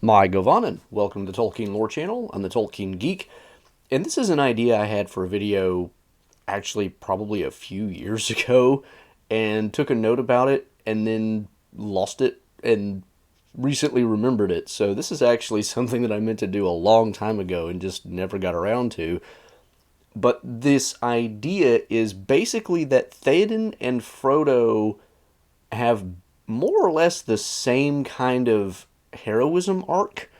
My Govanen, welcome to the Tolkien Lore Channel. I'm the Tolkien Geek, and this is an idea I had for a video actually probably a few years ago, and took a note about it, and then lost it, and recently remembered it. So this is actually something that I meant to do a long time ago and just never got around to. But this idea is basically that Theoden and Frodo have more or less the same kind of heroism arc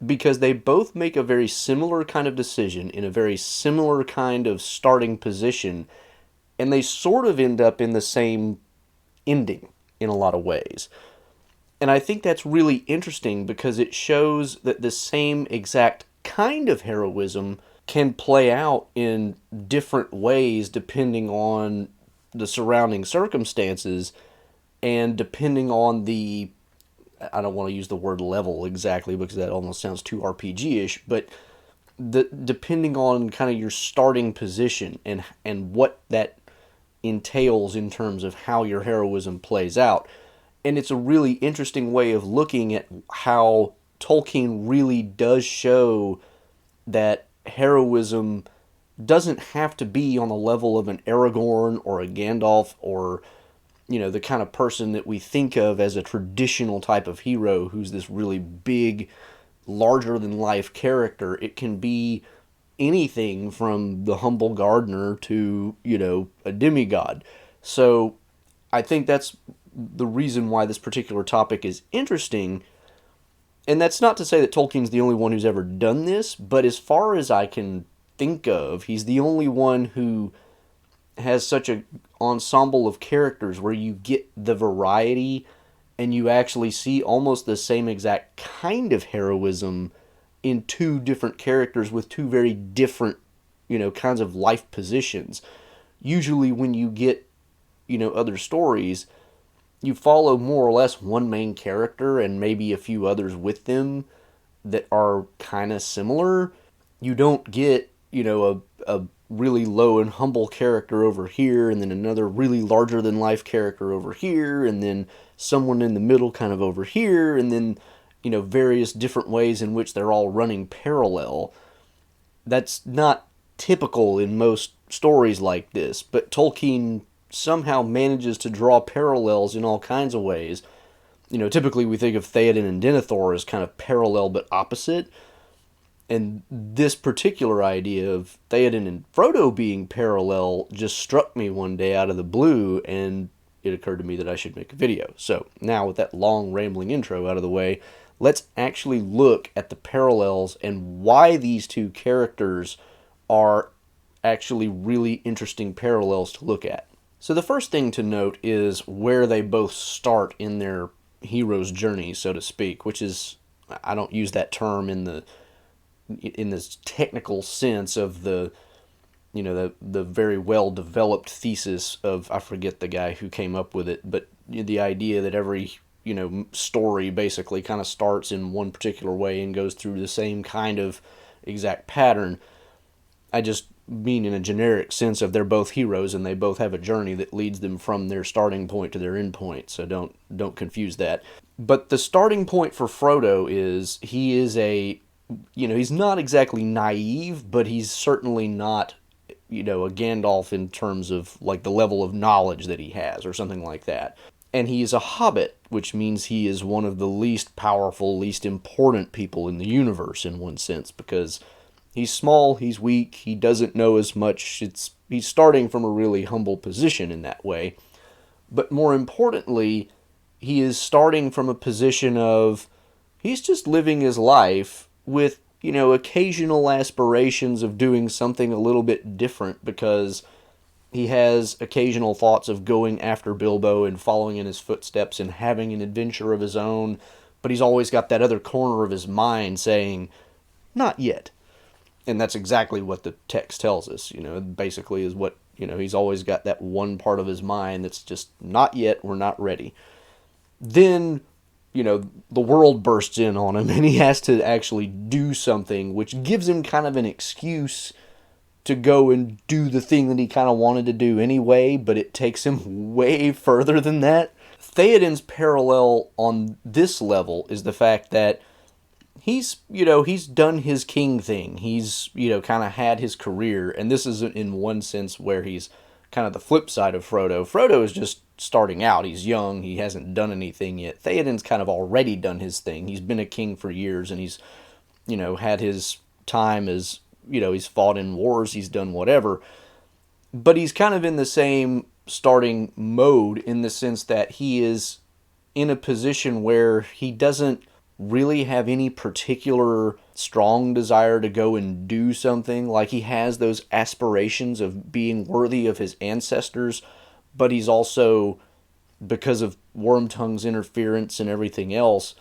because they both make a very similar kind of decision in a very similar kind of starting position, and they sort of end up in the same ending in a lot of ways. And I think that's really interesting because it shows that the same exact kind of heroism can play out in different ways depending on the surrounding circumstances and depending on the, I don't want to use the word level exactly because that almost sounds too RPG-ish, but depending on kind of your starting position and what that entails in terms of how your heroism plays out. And it's a really interesting way of looking at how Tolkien really does show that heroism doesn't have to be on the level of an Aragorn or a Gandalf or the kind of person that we think of as a traditional type of hero who's this really big, larger than life character. It can be anything from the humble gardener to, a demigod. So I think that's the reason why this particular topic is interesting. And that's not to say that Tolkien's the only one who's ever done this, but as far as I can think of, he's the only one who has such an ensemble of characters where you get the variety and you actually see almost the same exact kind of heroism in two different characters with two very different, kinds of life positions. Usually when you get, other stories, you follow more or less one main character and maybe a few others with them that are kind of similar. You don't get, a really low and humble character over here, and then another really larger than life character over here, and then someone in the middle kind of over here, and then, various different ways in which they're all running parallel. That's not typical in most stories like this, but Tolkien somehow manages to draw parallels in all kinds of ways. Typically we think of Theoden and Denethor as kind of parallel but opposite. And this particular idea of Theoden and Frodo being parallel just struck me one day out of the blue, and it occurred to me that I should make a video. So now with that long rambling intro out of the way, let's actually look at the parallels and why these two characters are actually really interesting parallels to look at. So the first thing to note is where they both start in their hero's journey, so to speak, which is, I don't use that term in this technical sense of the very well developed thesis of, I forget the guy who came up with it, but the idea that every story basically kind of starts in one particular way and goes through the same kind of exact pattern. I just mean in a generic sense of they're both heroes and they both have a journey that leads them from their starting point to their end point, so don't confuse that. But the starting point for Frodo is he is he's not exactly naive, but he's certainly not, a Gandalf in terms of like the level of knowledge that he has or something like that. And he is a hobbit, which means he is one of the least powerful, least important people in the universe in one sense, because he's small, he's weak, he doesn't know as much. He's starting from a really humble position in that way. But more importantly, he is starting from a position of he's just living his life with, occasional aspirations of doing something a little bit different because he has occasional thoughts of going after Bilbo and following in his footsteps and having an adventure of his own, but he's always got that other corner of his mind saying, not yet. And that's exactly what the text tells us, basically is what, he's always got that one part of his mind that's just not yet, we're not ready. Then the world bursts in on him and he has to actually do something, which gives him kind of an excuse to go and do the thing that he kind of wanted to do anyway, but it takes him way further than that. Theoden's parallel on this level is the fact that he's done his king thing. He's, kind of had his career, and this is in one sense where he's kind of the flip side of Frodo. Frodo is just starting out. He's young. He hasn't done anything yet. Theoden's kind of already done his thing. He's been a king for years, and he's, had his time as, he's fought in wars. He's done whatever. But he's kind of in the same starting mode in the sense that he is in a position where he doesn't really have any particular strong desire to go and do something. Like, he has those aspirations of being worthy of his ancestors, but he's also, because of Wormtongue's interference and everything else,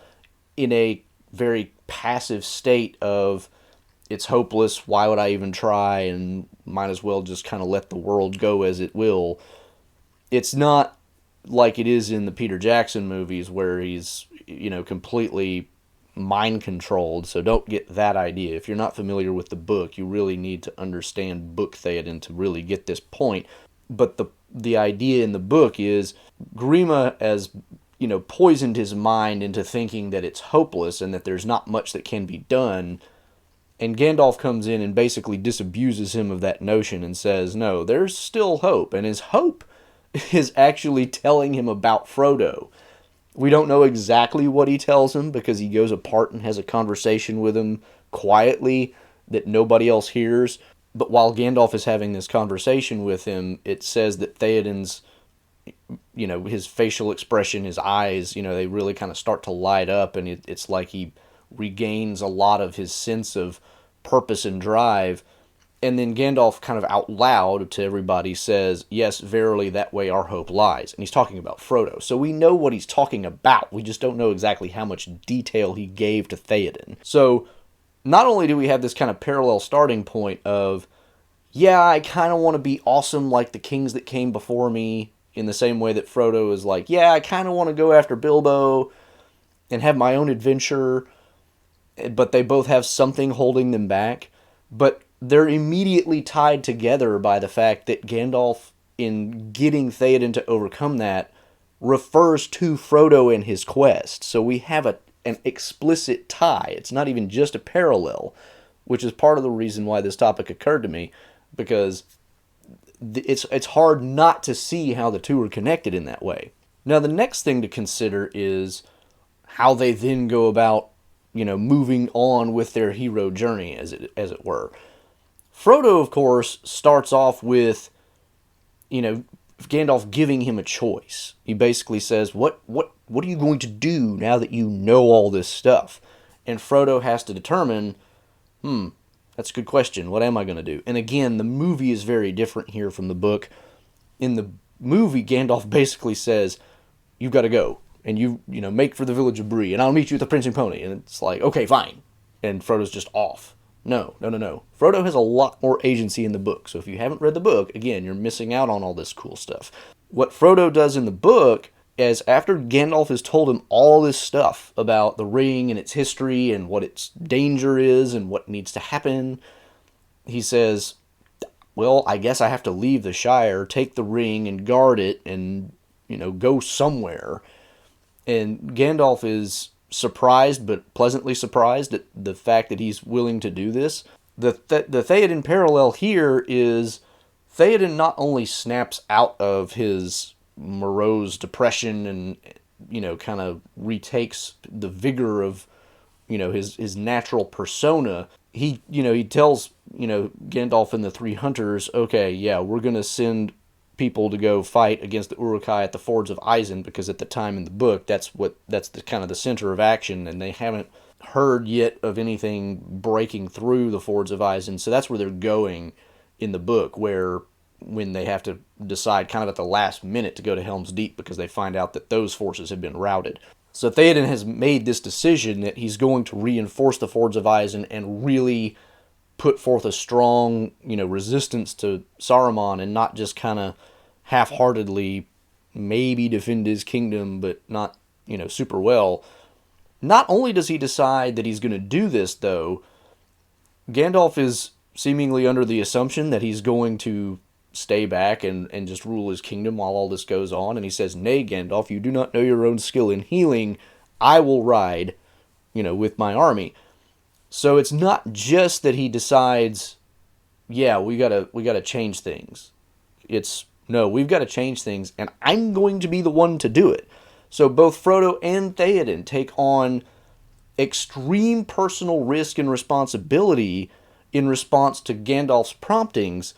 in a very passive state of, it's hopeless, why would I even try, and might as well just kind of let the world go as it will. It's not like it is in the Peter Jackson movies where he's, completely mind controlled, so don't get that idea. If you're not familiar with the book, you really need to understand Book Theoden to really get this point. But the idea in the book is Grima has, poisoned his mind into thinking that it's hopeless and that there's not much that can be done. And Gandalf comes in and basically disabuses him of that notion and says, no, there's still hope. And his hope is actually telling him about Frodo. We don't know exactly what he tells him because he goes apart and has a conversation with him quietly that nobody else hears. But while Gandalf is having this conversation with him, it says that Theoden's, his facial expression, his eyes, they really kind of start to light up, and it's like he regains a lot of his sense of purpose and drive. And then Gandalf kind of out loud to everybody says, yes, verily, that way our hope lies. And he's talking about Frodo. So we know what he's talking about. We just don't know exactly how much detail he gave to Theoden. So not only do we have this kind of parallel starting point of, yeah, I kind of want to be awesome like the kings that came before me, in the same way that Frodo is like, yeah, I kind of want to go after Bilbo and have my own adventure, but they both have something holding them back. But they're immediately tied together by the fact that Gandalf, in getting Theoden to overcome that, refers to Frodo and his quest. So we have an explicit tie. It's not even just a parallel, which is part of the reason why this topic occurred to me, because it's hard not to see how the two are connected in that way. Now, the next thing to consider is how they then go about, moving on with their hero journey, as it were. Frodo, of course, starts off with, Gandalf giving him a choice. He basically says, what are you going to do now that you know all this stuff? And Frodo has to determine, that's a good question. What am I going to do? And again, the movie is very different here from the book. In the movie, Gandalf basically says, you've got to go. And you make for the village of Bree, and I'll meet you at the Prancing Pony. And it's like, okay, fine. And Frodo's just off. No. Frodo has a lot more agency in the book. So if you haven't read the book, again, you're missing out on all this cool stuff. What Frodo does in the book is, after Gandalf has told him all this stuff about the ring and its history and what its danger is and what needs to happen, he says, well, I guess I have to leave the Shire, take the ring and guard it and, go somewhere. And Gandalf is surprised, but pleasantly surprised at the fact that he's willing to do this. The Theoden parallel here is Theoden not only snaps out of his morose depression and, kind of retakes the vigor of, his natural persona. He tells, Gandalf and the three hunters, okay, yeah, we're going to send people to go fight against the Uruk-hai at the Fords of Isen, because at the time in the book, that's the kind of the center of action, and they haven't heard yet of anything breaking through the Fords of Isen. So that's where they're going in the book, when they have to decide kind of at the last minute to go to Helm's Deep, because they find out that those forces have been routed. So Theoden has made this decision that he's going to reinforce the Fords of Isen and really put forth a strong, resistance to Saruman, and not just kind of half-heartedly maybe defend his kingdom, but not, super well. Not only does he decide that he's going to do this, though, Gandalf is seemingly under the assumption that he's going to stay back and just rule his kingdom while all this goes on. And he says, nay, Gandalf, you do not know your own skill in healing. I will ride, with my army. So it's not just that he decides, yeah, we gotta change things. It's no, we've got to change things, and I'm going to be the one to do it. So both Frodo and Theoden take on extreme personal risk and responsibility in response to Gandalf's promptings.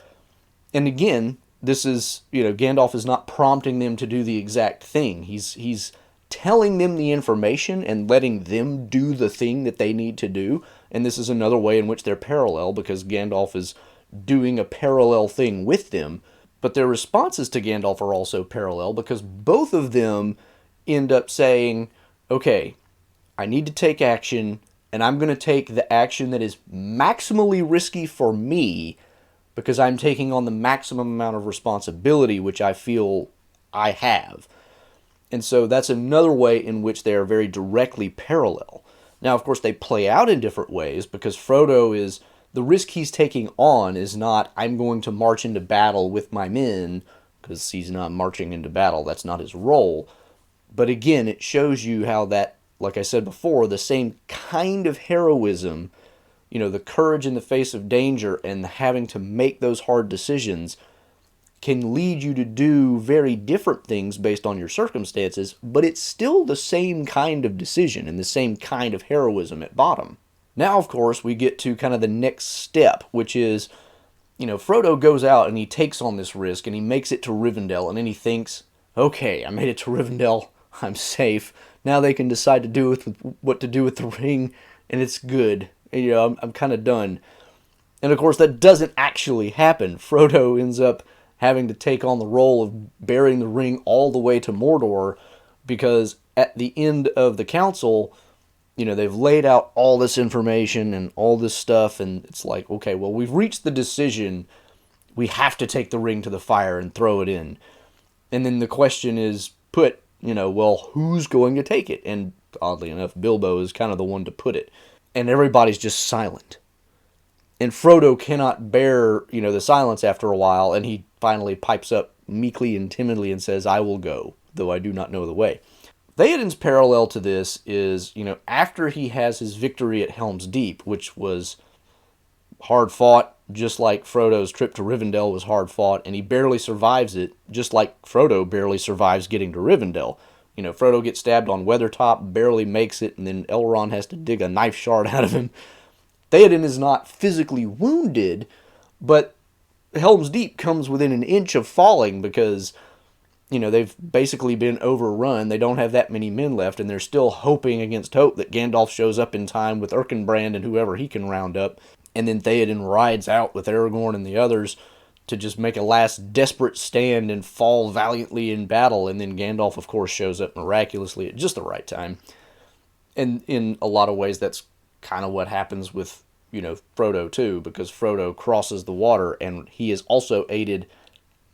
And again, this is, Gandalf is not prompting them to do the exact thing. He's telling them the information and letting them do the thing that they need to do. And this is another way in which they're parallel, because Gandalf is doing a parallel thing with them. But their responses to Gandalf are also parallel, because both of them end up saying, okay, I need to take action, and I'm going to take the action that is maximally risky for me, because I'm taking on the maximum amount of responsibility which I feel I have. And so that's another way in which they are very directly parallel. Now, of course, they play out in different ways, because Frodo is, the risk he's taking on is not, I'm going to march into battle with my men, because he's not marching into battle. That's not his role. But again, it shows you how that, like I said before, the same kind of heroism, the courage in the face of danger and having to make those hard decisions, can lead you to do very different things based on your circumstances, but it's still the same kind of decision and the same kind of heroism at bottom. Now, of course, we get to kind of the next step, which is, Frodo goes out and he takes on this risk and he makes it to Rivendell, and then he thinks, okay, I made it to Rivendell, I'm safe. Now they can decide to do with what to do with the ring, and it's good. I'm kind of done. And of course, that doesn't actually happen. Frodo ends up having to take on the role of bearing the ring all the way to Mordor, because at the end of the council, they've laid out all this information and all this stuff, and it's like, okay, well, we've reached the decision. We have to take the ring to the fire and throw it in. And then the question is put, well, who's going to take it? And oddly enough, Bilbo is kind of the one to put it. And everybody's just silent. And Frodo cannot bear, the silence after a while, and he finally pipes up meekly and timidly and says, I will go, though I do not know the way. Theoden's parallel to this is, after he has his victory at Helm's Deep, which was hard fought, just like Frodo's trip to Rivendell was hard fought, and he barely survives it, just like Frodo barely survives getting to Rivendell. Frodo gets stabbed on Weathertop, barely makes it, and then Elrond has to dig a knife shard out of him. Theoden is not physically wounded, but Helm's Deep comes within an inch of falling, because, they've basically been overrun. They don't have that many men left, and they're still hoping against hope that Gandalf shows up in time with Erkenbrand and whoever he can round up. And then Theoden rides out with Aragorn and the others to just make a last desperate stand and fall valiantly in battle. And then Gandalf, of course, shows up miraculously at just the right time. And in a lot of ways, that's kind of what happens with, Frodo too, because Frodo crosses the water, and he is also aided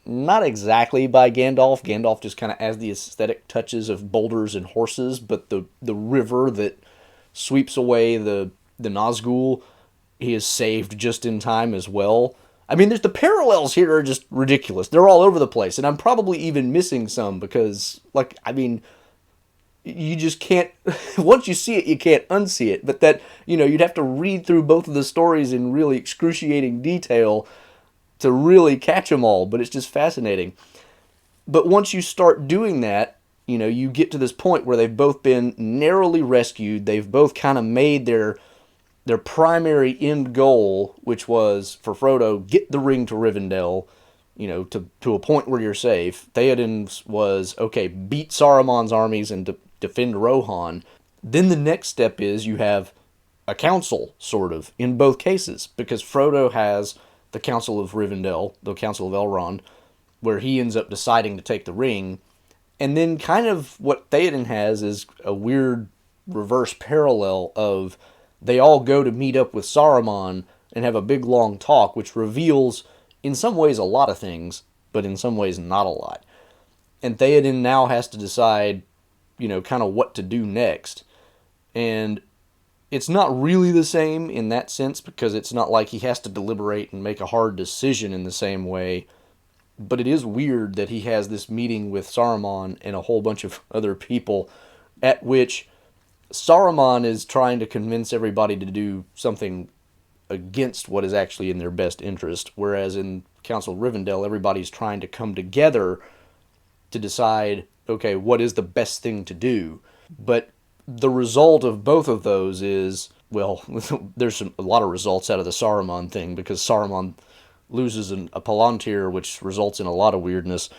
not exactly by Gandalf. Gandalf just kind of adds the aesthetic touches of boulders and horses, but the river that sweeps away the Nazgul, he is saved just in time as well. I mean, the parallels here are just ridiculous. They're all over the place, and I'm probably even missing some because, you just can't, once you see it, you can't unsee it. But that, you'd have to read through both of the stories in really excruciating detail to really catch them all. But it's just fascinating. But once you start doing that, you get to this point where they've both been narrowly rescued. They've both kind of made their primary end goal, which was, for Frodo, get the ring to Rivendell, to a point where you're safe. Theoden's was, okay, beat Saruman's armies and defend Rohan. Then the next step is you have a council, sort of, in both cases, because Frodo has the Council of Rivendell, the Council of Elrond, where he ends up deciding to take the ring. And then kind of what Theoden has is a weird reverse parallel of they all go to meet up with Saruman and have a big long talk, which reveals in some ways a lot of things, but in some ways not a lot. And Theoden now has to decide, kind of what to do next. And it's not really the same in that sense, because it's not like he has to deliberate and make a hard decision in the same way. But it is weird that he has this meeting with Saruman and a whole bunch of other people, at which Saruman is trying to convince everybody to do something against what is actually in their best interest, whereas in Council of Rivendell, everybody's trying to come together to decide, okay, what is the best thing to do. But the result of both of those is, well, there's a lot of results out of the Saruman thing, because Saruman loses a Palantir, which results in a lot of weirdness.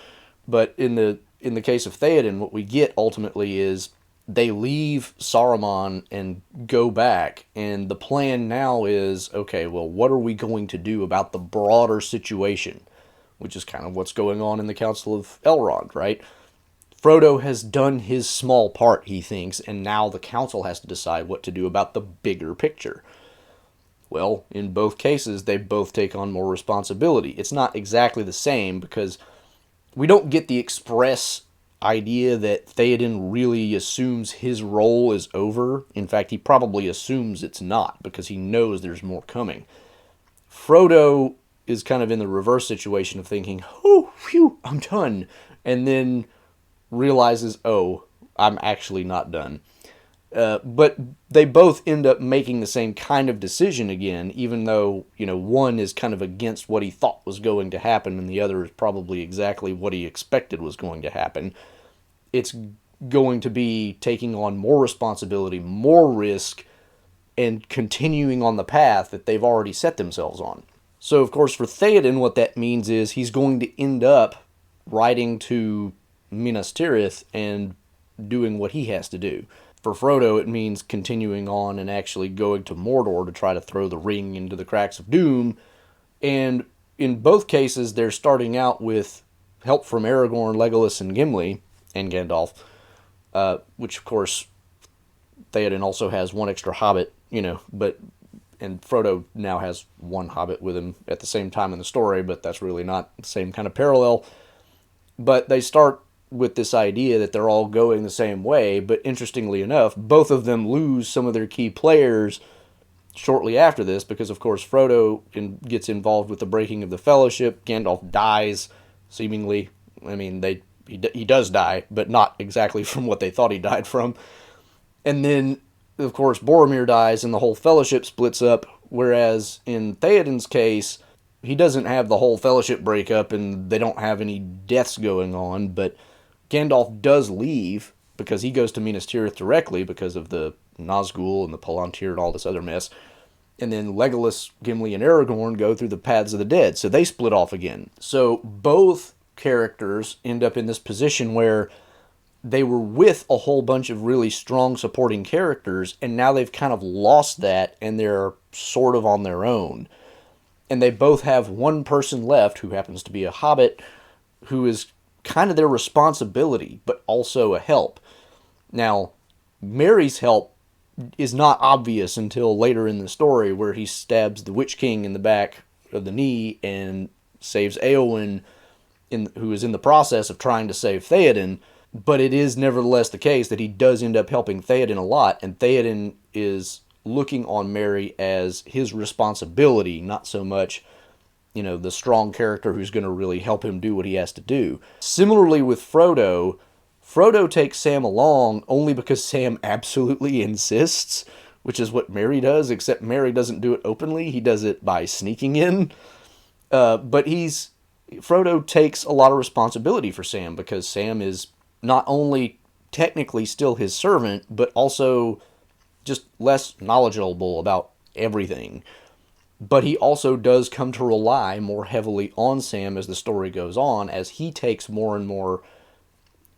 But in the case of Theoden, what we get ultimately is they leave Saruman and go back, and the plan now is, okay, well, what are we going to do about the broader situation? Which is kind of what's going on in the Council of Elrond, right? Frodo has done his small part, he thinks, and now the council has to decide what to do about the bigger picture. Well, in both cases, they both take on more responsibility. It's not exactly the same, because we don't get the express idea that Theoden really assumes his role is over. In fact, he probably assumes it's not, because he knows there's more coming. Frodo is kind of in the reverse situation of thinking, oh, phew, I'm done. And then realizes, oh, I'm actually not done. But they both end up making the same kind of decision again, even though, one is kind of against what he thought was going to happen, and the other is probably exactly what he expected was going to happen. It's going to be taking on more responsibility, more risk, and continuing on the path that they've already set themselves on. So, of course, for Theoden, what that means is he's going to end up riding to Minas Tirith and doing what he has to do. For Frodo, it means continuing on and actually going to Mordor to try to throw the ring into the cracks of doom. And in both cases, they're starting out with help from Aragorn, Legolas, and Gimli, and Gandalf, which, of course, Theoden also has one extra hobbit, and Frodo now has one hobbit with him at the same time in the story, but that's really not the same kind of parallel. But they start with this idea that they're all going the same way, but interestingly enough, both of them lose some of their key players shortly after this, because of course Frodo gets involved with the breaking of the Fellowship. Gandalf dies, seemingly. I mean, he does die, but not exactly from what they thought he died from. And then, of course, Boromir dies and the whole Fellowship splits up, whereas in Theoden's case, he doesn't have the whole Fellowship break up and they don't have any deaths going on, but Gandalf does leave because he goes to Minas Tirith directly because of the Nazgul and the Palantir and all this other mess. And then Legolas, Gimli, and Aragorn go through the paths of the dead, so they split off again. So both characters end up in this position where they were with a whole bunch of really strong supporting characters, and now they've kind of lost that, and they're sort of on their own. And they both have one person left, who happens to be a hobbit, who is kind of their responsibility, but also a help. Now, Merry's help is not obvious until later in the story, where he stabs the Witch King in the back of the knee and saves Éowyn, who is in the process of trying to save Theoden. But it is nevertheless the case that he does end up helping Theoden a lot, and Theoden is looking on Merry as his responsibility, not so much, the strong character who's going to really help him do what he has to do. Similarly with Frodo, Frodo takes Sam along only because Sam absolutely insists, which is what Merry does, except Merry doesn't do it openly. He does it by sneaking in. But Frodo takes a lot of responsibility for Sam, because Sam is not only technically still his servant, but also just less knowledgeable about everything. But he also does come to rely more heavily on Sam as the story goes on, as he takes more and more,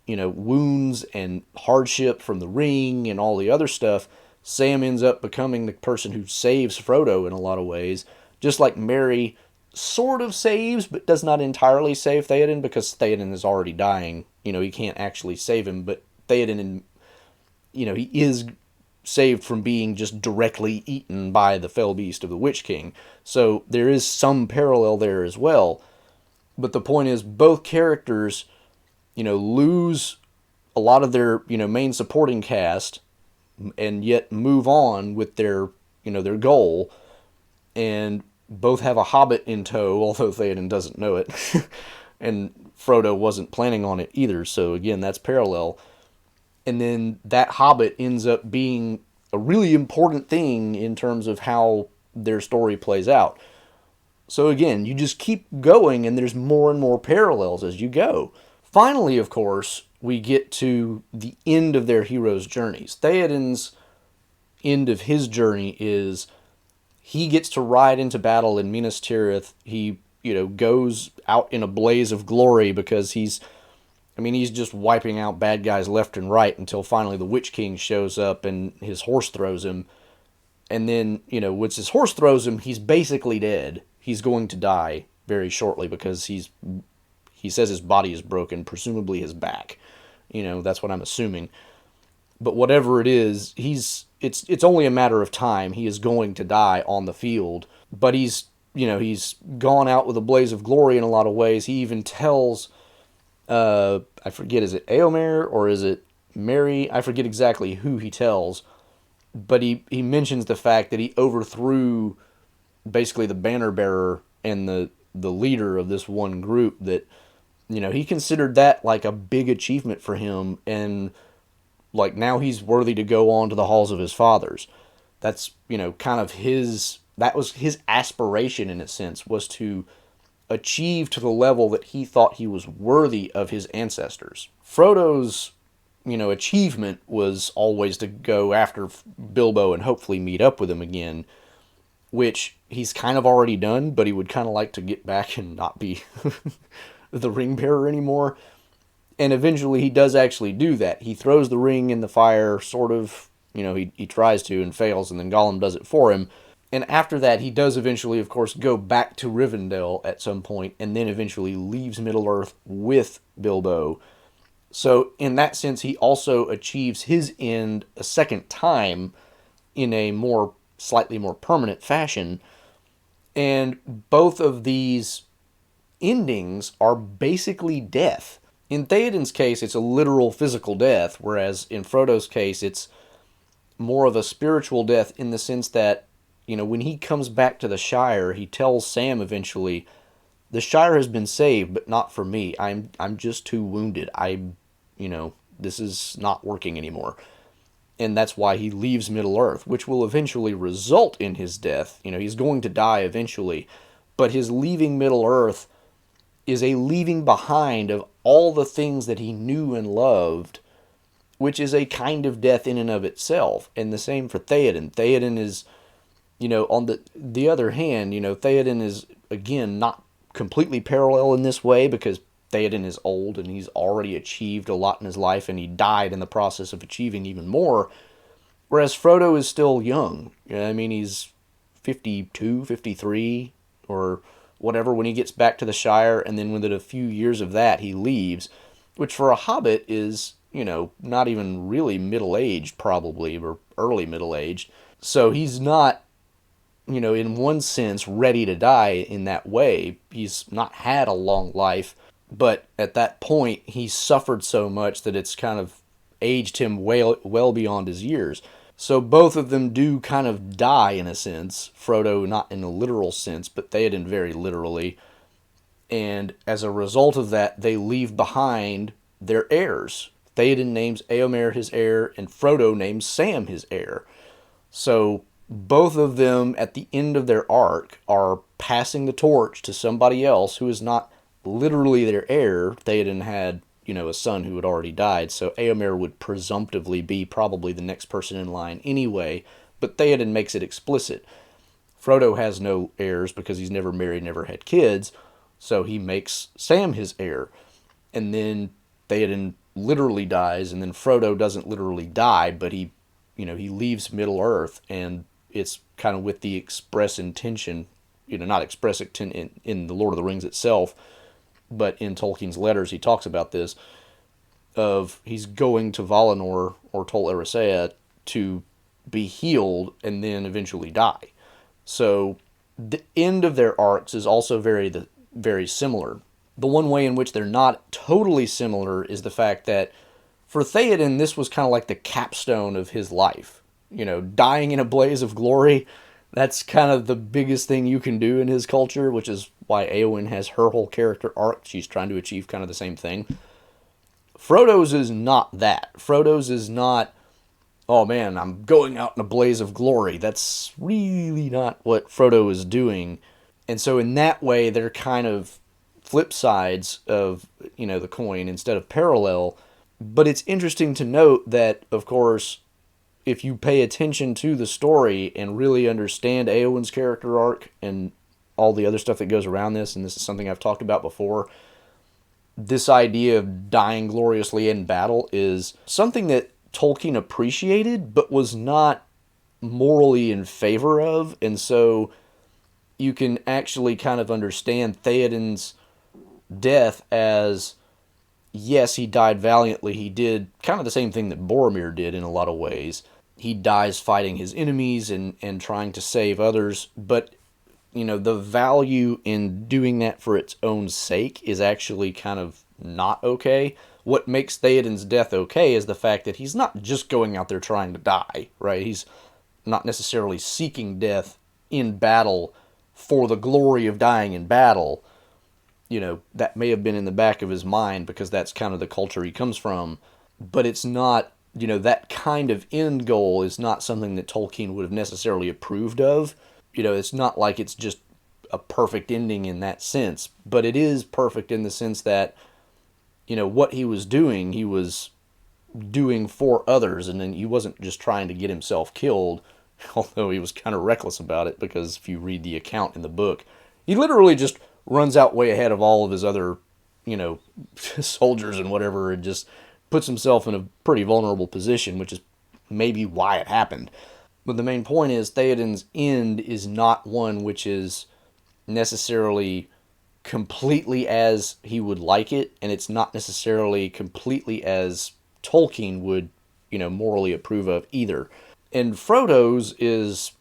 wounds and hardship from the ring and all the other stuff. Sam ends up becoming the person who saves Frodo in a lot of ways, just like Merry sort of saves, but does not entirely save Theoden, because Theoden is already dying. He can't actually save him, but Theoden, he is saved from being just directly eaten by the fell beast of the Witch King. So there is some parallel there as well. But the point is, both characters, lose a lot of their, main supporting cast, and yet move on with their goal, and both have a hobbit in tow, although Theoden doesn't know it. And Frodo wasn't planning on it either, so again, that's parallel. And then that hobbit ends up being a really important thing in terms of how their story plays out. So again, you just keep going and there's more and more parallels as you go. Finally, of course, we get to the end of their heroes' journeys. Theoden's end of his journey is he gets to ride into battle in Minas Tirith. He, goes out in a blaze of glory because he's just wiping out bad guys left and right until finally the Witch King shows up and his horse throws him. And then, once his horse throws him, he's basically dead. He's going to die very shortly because he says his body is broken, presumably his back. That's what I'm assuming. But whatever it is, it's only a matter of time. He is going to die on the field. But he's gone out with a blaze of glory in a lot of ways. He even tells, I forget, is it Eomer or is it Mary? I forget exactly who he tells. But he mentions the fact that he overthrew basically the banner bearer and the leader of this one group, that he considered that like a big achievement for him, and like now he's worthy to go on to the halls of his fathers. That's kind of that was his aspiration in a sense, was to achieve to the level that he thought he was worthy of his ancestors. Frodo's achievement was always to go after Bilbo and hopefully meet up with him again, which he's kind of already done, but he would kind of like to get back and not be the ring bearer anymore. And eventually he does actually do that. He throws the ring in the fire, sort of, he tries to and fails, and then Gollum does it for him. And after that, he does eventually, of course, go back to Rivendell at some point, and then eventually leaves Middle-earth with Bilbo. So in that sense, he also achieves his end a second time in a slightly more permanent fashion. And both of these endings are basically death. In Theoden's case, it's a literal physical death, whereas in Frodo's case, it's more of a spiritual death in the sense that, when he comes back to the Shire, he tells Sam eventually, the Shire has been saved, but not for me. I'm just too wounded. This is not working anymore. And that's why he leaves Middle-earth, which will eventually result in his death. He's going to die eventually. But his leaving Middle-earth is a leaving behind of all the things that he knew and loved, which is a kind of death in and of itself. And the same for Theoden. Theoden is, on the other hand, Theoden is, again, not completely parallel in this way because Theoden is old and he's already achieved a lot in his life and he died in the process of achieving even more. Whereas Frodo is still young. He's 52, 53, or whatever when he gets back to the Shire, and then within a few years of that he leaves, which for a hobbit is, not even really middle-aged probably, or early middle-aged. So he's not, in one sense ready to die in that way. He's not had a long life, but at that point he suffered so much that it's kind of aged him well beyond his years. So both of them do kind of die in a sense. Frodo not in a literal sense, but Theoden very literally. And as a result of that, they leave behind their heirs. Theoden names Eomer his heir, and Frodo names Sam his heir. So both of them, at the end of their arc, are passing the torch to somebody else who is not literally their heir. Theoden had, a son who had already died, so Eomer would presumptively be probably the next person in line anyway, but Theoden makes it explicit. Frodo has no heirs because he's never married, never had kids, so he makes Sam his heir. And then Theoden literally dies, and then Frodo doesn't literally die, but he leaves Middle-earth, and it's kind of with the express intention, not express intent in the Lord of the Rings itself, but in Tolkien's letters he talks about this, of he's going to Valinor or Tol Eressëa to be healed and then eventually die. So the end of their arcs is also very similar. The one way in which they're not totally similar is the fact that for Theoden, this was kind of like the capstone of his life. Dying in a blaze of glory, that's kind of the biggest thing you can do in his culture, which is why Éowyn has her whole character arc. She's trying to achieve kind of the same thing. Frodo's is not that. Frodo's is not, oh man, I'm going out in a blaze of glory. That's really not what Frodo is doing. And so in that way, they're kind of flip sides of, the coin instead of parallel. But it's interesting to note that, of course, if you pay attention to the story and really understand Eowyn's character arc and all the other stuff that goes around this, and this is something I've talked about before, this idea of dying gloriously in battle is something that Tolkien appreciated but was not morally in favor of. And so you can actually kind of understand Theoden's death as, yes, he died valiantly. He did kind of the same thing that Boromir did in a lot of ways. He dies fighting his enemies and trying to save others. But, the value in doing that for its own sake is actually kind of not okay. What makes Theoden's death okay is the fact that he's not just going out there trying to die, right? He's not necessarily seeking death in battle for the glory of dying in battle. That may have been in the back of his mind because that's kind of the culture he comes from. But it's not, that kind of end goal is not something that Tolkien would have necessarily approved of. It's not like it's just a perfect ending in that sense. But it is perfect in the sense that, what he was doing for others. And then he wasn't just trying to get himself killed, although he was kind of reckless about it, because if you read the account in the book, he literally just runs out way ahead of all of his other, soldiers and whatever, and just puts himself in a pretty vulnerable position, which is maybe why it happened. But the main point is Theoden's end is not one which is necessarily completely as he would like it, and it's not necessarily completely as Tolkien would, morally approve of either. And Frodo's is,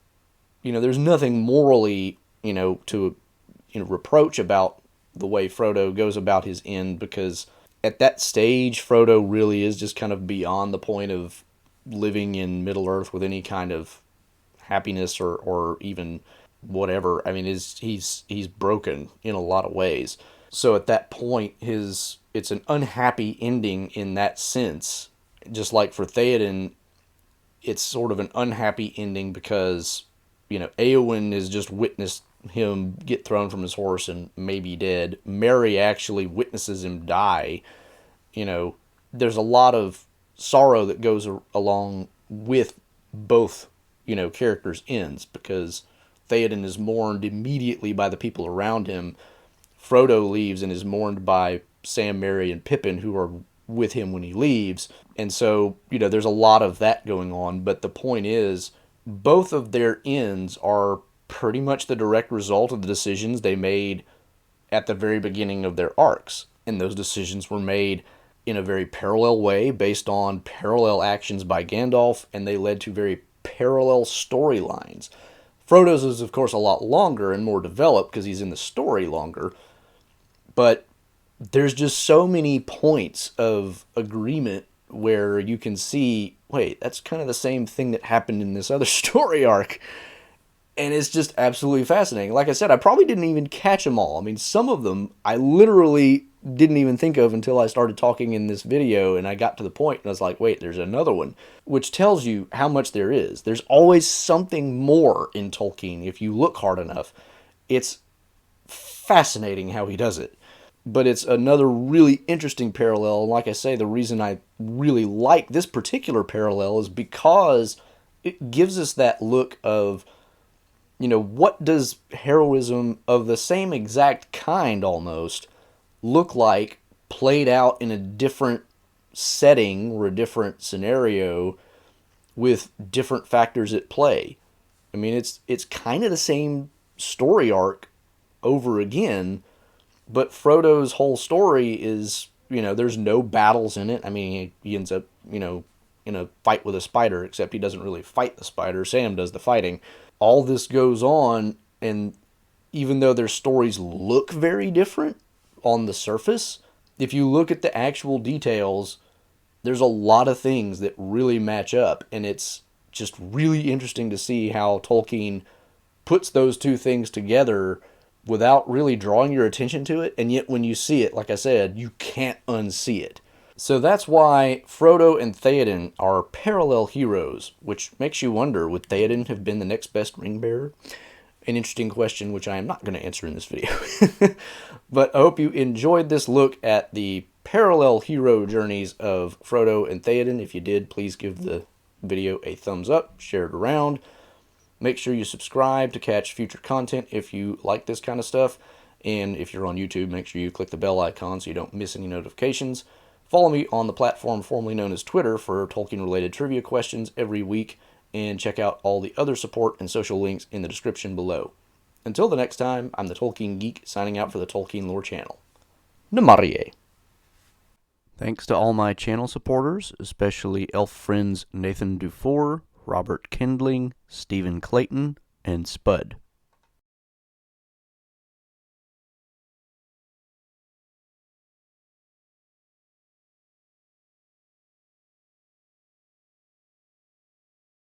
there's nothing morally, to reproach about the way Frodo goes about his end, because at that stage, Frodo really is just kind of beyond the point of living in Middle-earth with any kind of happiness or even whatever. I mean, he's broken in a lot of ways. So at that point, it's an unhappy ending in that sense. Just like for Theoden, it's sort of an unhappy ending because, Eowyn has just witnessed him get thrown from his horse and maybe dead. Merry actually witnesses him die. There's a lot of sorrow that goes along with both, characters' ends, because Theoden is mourned immediately by the people around him. Frodo leaves and is mourned by Sam, Merry, and Pippin, who are with him when he leaves. And so, there's a lot of that going on. But the point is, both of their ends are pretty much the direct result of the decisions they made at the very beginning of their arcs. And those decisions were made in a very parallel way based on parallel actions by Gandalf, and they led to very parallel storylines. Frodo's is, of course, a lot longer and more developed because he's in the story longer. But there's just so many points of agreement where you can see, wait, that's kind of the same thing that happened in this other story arc. And it's just absolutely fascinating. Like I said, I probably didn't even catch them all. I mean, some of them I literally didn't even think of until I started talking in this video, and I got to the point and I was like, wait, there's another one. Which tells you how much there is. There's always something more in Tolkien if you look hard enough. It's fascinating how he does it. But it's another really interesting parallel. And like I say, the reason I really like this particular parallel is because it gives us that look of, what does heroism of the same exact kind almost look like played out in a different setting or a different scenario with different factors at play. I mean, it's kind of the same story arc over again, but Frodo's whole story is, there's no battles in it. I mean, he ends up, in a fight with a spider, except he doesn't really fight the spider. Sam does the fighting. All this goes on, and even though their stories look very different on the surface, if you look at the actual details, there's a lot of things that really match up, and it's just really interesting to see how Tolkien puts those two things together without really drawing your attention to it, and yet when you see it, like I said, you can't unsee it. So that's why Frodo and Theoden are parallel heroes, which makes you wonder, would Theoden have been the next best ring bearer? An interesting question, which I am not going to answer in this video. But I hope you enjoyed this look at the parallel hero journeys of Frodo and Theoden. If you did, please give the video a thumbs up, share it around. Make sure you subscribe to catch future content if you like this kind of stuff. And if you're on YouTube, make sure you click the bell icon so you don't miss any notifications. Follow me on the platform formerly known as Twitter for Tolkien-related trivia questions every week, and check out all the other support and social links in the description below. Until the next time, I'm the Tolkien Geek, signing out for the Tolkien Lore Channel. Namarie. Thanks to all my channel supporters, especially elf friends Nathan Dufour, Robert Kindling, Stephen Clayton, and Spud.